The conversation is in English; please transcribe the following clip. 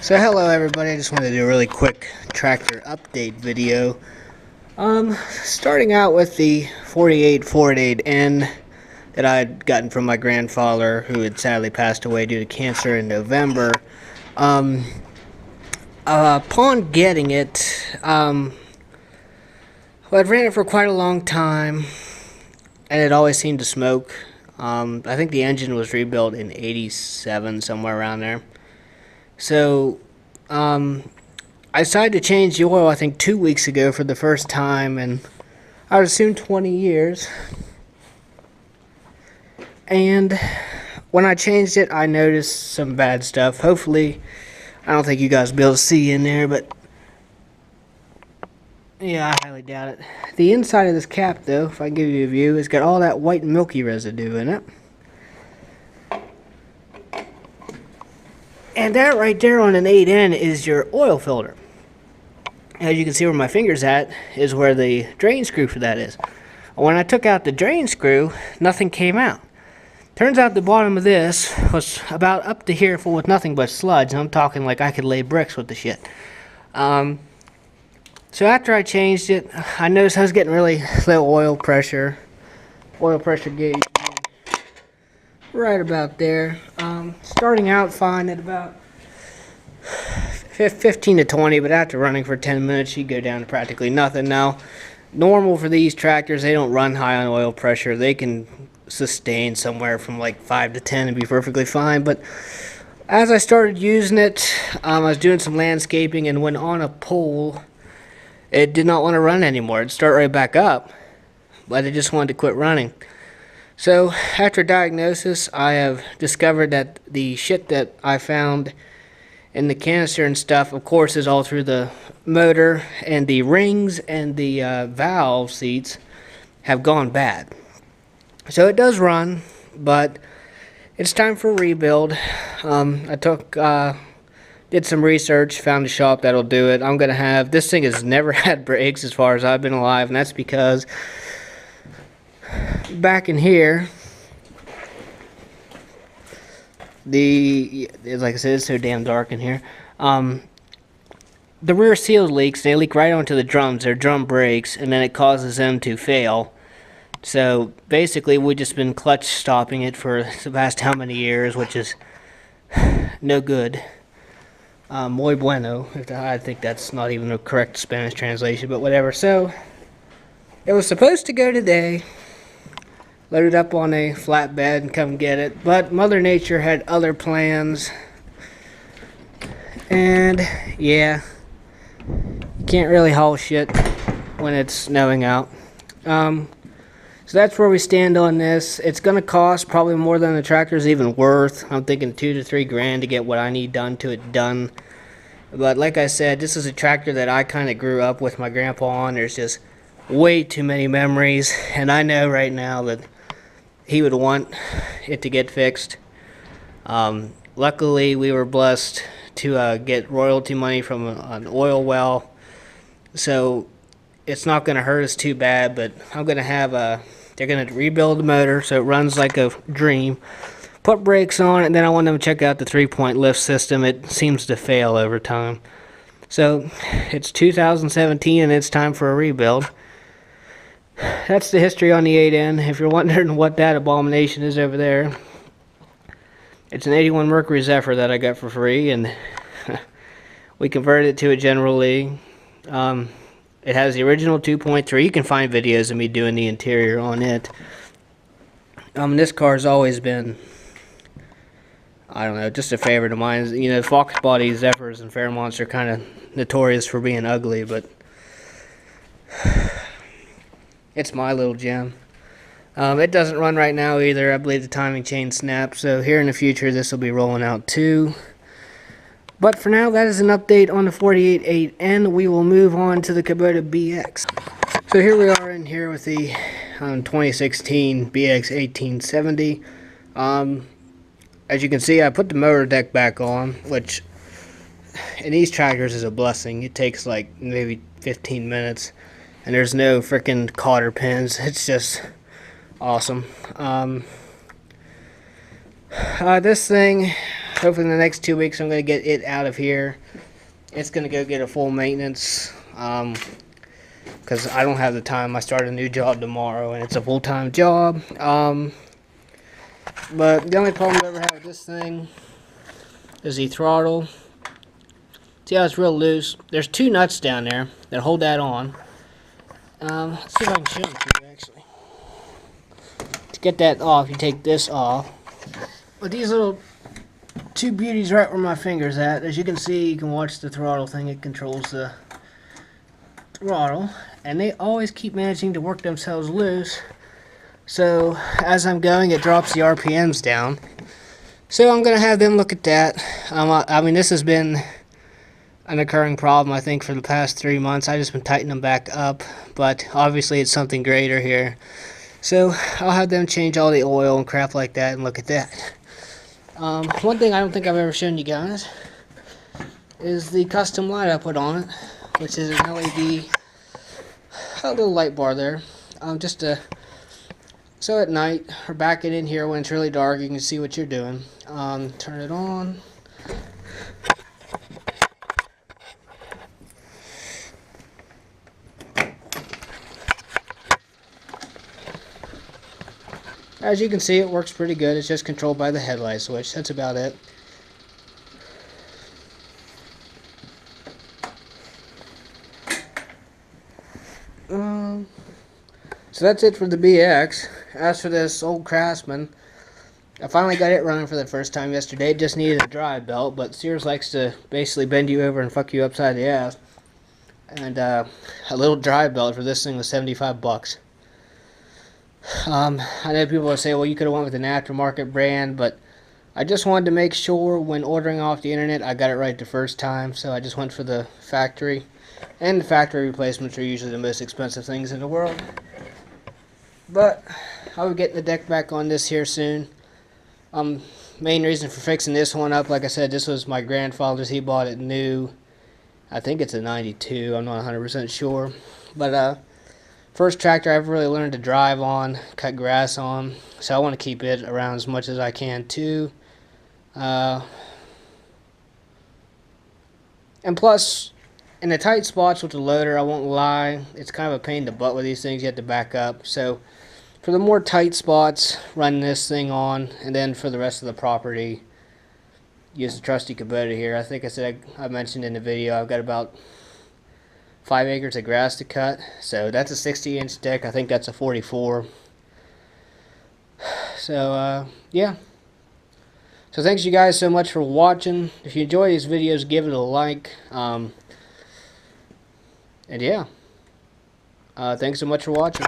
So hello everybody, I just wanted to do a really quick tractor update video. Starting out with the 4848N that I had gotten from my grandfather, who had sadly passed away due to cancer in November. Upon getting it, well, I'd ran it for quite a long time, and it always seemed to smoke. I think the engine was rebuilt in '87, somewhere around there. So, I decided to change the oil, I think 2 weeks ago for the first time, and I would assume 20 years. And when I changed it, I noticed some bad stuff. Hopefully, I don't think you guys will be able to see in there, but yeah, I highly doubt it. The inside of this cap, though, if I give you a view, it's got all that white milky residue in it. And that right there on an 8N is your oil filter. As you can see where my finger's at is where the drain screw for that is. When I took out the drain screw, nothing came out. Turns out the bottom of this was about up to here full with nothing but sludge. I'm talking like I could lay bricks with the shit. So after I changed it, I noticed I was getting really low oil pressure. Oil pressure gauge right about there. Starting out fine at about 15 to 20, but after running for 10 minutes, you go down to practically nothing. Now, normal for these tractors, they don't run high on oil pressure. They can sustain somewhere from like 5 to 10 and be perfectly fine. But as I started using it, I was doing some landscaping, and when on a pole, it did not want to run anymore. It'd start right back up, but it just wanted to quit running. So after diagnosis, I have discovered that the shit that I found in the canister and stuff, of course, is all through the motor, and the rings and the valve seats have gone bad. So it does run, but it's time for a rebuild. I did some research, found a shop that'll do it. I'm gonna have, this thing has never had brakes as far as I've been alive, and that's because back in here, like I said, it's so damn dark in here. The rear seal leaks. They leak right onto the drums. They're drum brakes, and then it causes them to fail. So basically, we've just been clutch stopping it for the past how many years, which is no good. Muy bueno. I think that's not even the correct Spanish translation, but whatever. So it was supposed to go today. Loaded up on a flatbed and come get it, but Mother Nature had other plans, and yeah, you can't really haul shit when it's snowing out. So that's where we stand on this. It's gonna cost probably more than the tractor's even worth. I'm thinking 2 to 3 grand to get what I need done to it done. But like I said, this is a tractor that I kind of grew up with my grandpa on. There's just way too many memories, and I know right now that he would want it to get fixed. Luckily, we were blessed to get royalty money from an oil well, so it's not going to hurt us too bad. But I'm going to have they're going to rebuild the motor so it runs like a dream, put brakes on it, and then I want them to check out the 3-point lift system. It seems to fail over time. So it's 2017 and it's time for a rebuild. That's the history on the 8N. If you're wondering what that abomination is over there, it's an 81 Mercury Zephyr that I got for free, and we converted it to a General Lee. It has the original 2.3. You can find videos of me doing the interior on it. This car's always been, I don't know, just a favorite of mine. You know, Fox body Zephyrs and Fairmonts are kind of notorious for being ugly, but it's my little gem. It doesn't run right now either. I believe the timing chain snapped, so here in the future this will be rolling out too. But for now, that is an update on the 48.8N. We will move on to the Kubota BX. So here we are in here with the 2016 BX1870. As you can see, I put the motor deck back on, which in these tractors is a blessing. It takes like maybe 15 minutes. And there's no freaking cotter pins. It's just awesome. This thing, hopefully in the next 2 weeks I'm going to get it out of here. It's going to go get a full maintenance, because I don't have the time. I start a new job tomorrow, and it's a full-time job. But the only problem I ever had with this thing is the throttle. See how it's real loose? There's 2 nuts down there that hold that on. Let's see if I can show them to you, actually. To get that off, you take this off. But these little 2 beauties right where my finger's at. As you can see, you can watch the throttle thing. It controls the throttle. And they always keep managing to work themselves loose. So, as I'm going, it drops the RPMs down. So, I'm going to have them look at that. I mean, this has been an occurring problem, I think, for the past 3 months. I've just been tightening them back up. But, obviously, it's something greater here. So, I'll have them change all the oil and crap like that and look at that. One thing I don't think I've ever shown you guys is the custom light I put on it, which is an LED, a little light bar there, just to, so at night, or back it in here when it's really dark, you can see what you're doing. Turn it on. As you can see, it works pretty good. It's just controlled by the headlight switch. That's about it. So that's it for the BX. As for this old Craftsman, I finally got it running for the first time yesterday. It just needed a drive belt, but Sears likes to basically bend you over and fuck you upside the ass. And a little drive belt for this thing was 75 bucks. I know people will say, well, you could have went with an aftermarket brand, but I just wanted to make sure when ordering off the internet I got it right the first time, so I just went for the factory. And the factory replacements are usually the most expensive things in the world. But I'll be getting the deck back on this here soon. Main reason for fixing this one up, like I said, this was my grandfather's. He bought it new. I think it's a 92. I'm not 100% sure. But first tractor I ever really learned to drive on, cut grass on. So I want to keep it around as much as I can too. And plus, in the tight spots with the loader, I won't lie, it's kind of a pain in the butt with these things. You have to back up. So for the more tight spots, run this thing on, and then for the rest of the property, use the trusty Kubota here. I think I mentioned in the video, I've got about 5 acres of grass to cut. So that's a 60-inch deck. I think that's a 44. So yeah. So thanks you guys so much for watching. If you enjoy these videos, give it a like. And yeah. Thanks so much for watching.